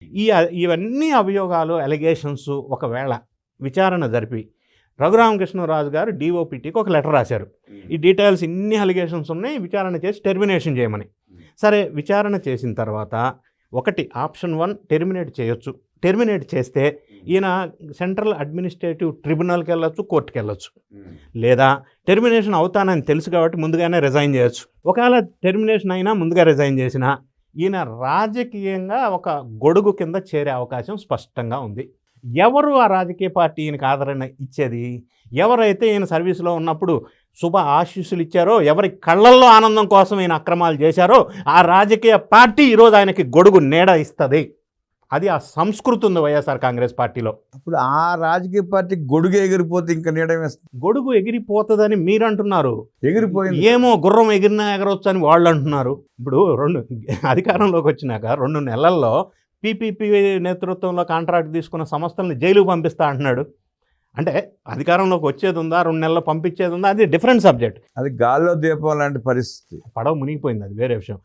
ఈ ఇవన్నీ అభియోగాలు, అలిగేషన్స్ ఒకవేళ విచారణ జరిపి రఘురామకృష్ణరాజు గారు డిఓపిటీకి ఒక లెటర్ రాశారు. ఈ డీటెయిల్స్ ఇన్ని అలిగేషన్స్ ఉన్నాయి, విచారణ చేసి టెర్మినేషన్ చేయమని. సరే, విచారణ చేసిన తర్వాత ఒకటి ఆప్షన్ 1 టెర్మినేట్ చేయొచ్చు. టెర్మినేట్ చేస్తే ఈయన సెంట్రల్ అడ్మినిస్ట్రేటివ్ ట్రిబ్యునల్కి వెళ్ళొచ్చు, కోర్టుకి వెళ్ళొచ్చు. లేదా టెర్మినేషన్ అవుతానని తెలుసు కాబట్టి ముందుగానే రిజైన్ చేయొచ్చు. ఒకవేళ టెర్మినేషన్ అయినా ముందుగా రిజైన్ చేసినా ఈయన రాజకీయంగా ఒక గొడుగు కింద చేరే అవకాశం స్పష్టంగా ఉంది. ఎవరు ఆ రాజకీయ పార్టీ ఈయనకు ఆదరణ ఇచ్చేది? ఎవరైతే ఈయన సర్వీసులో ఉన్నప్పుడు శుభ ఆశీస్సులు ఇచ్చారో, ఎవరి కళ్ళల్లో ఆనందం కోసం ఈయన అక్రమాలు చేశారో ఆ రాజకీయ పార్టీ ఈరోజు ఆయనకి గొడుగు నీడ ఇస్తుంది. అది ఆ సంస్కృతి ఉంది వైఎస్ఆర్ కాంగ్రెస్ పార్టీలో. అప్పుడు ఆ రాజకీయ పార్టీ గొడుగు ఎగిరిపోతే ఇంకా నీడ వేస్తుంది. గొడుగు ఎగిరిపోతుందని మీరు అంటున్నారు, ఎగిరిపోయింది. ఏమో గుర్రం ఎగిరినా ఎగరవచ్చు అని వాళ్ళు అంటున్నారు. ఇప్పుడు అధికారంలోకి వచ్చినాక 2 నెలల్లో పీపీపీ నేతృత్వంలో కాంట్రాక్ట్ తీసుకున్న సంస్థలను జైలుకు పంపిస్తా అంటున్నాడు. అంటే అధికారంలోకి వచ్చేది ఉందా, 2 నెలల్లో పంపించేది ఉందా, అది డిఫరెంట్ సబ్జెక్ట్. అది గాల్లో దీపం లాంటి పరిస్థితి. పడవ మునిగిపోయింది, అది వేరే విషయం.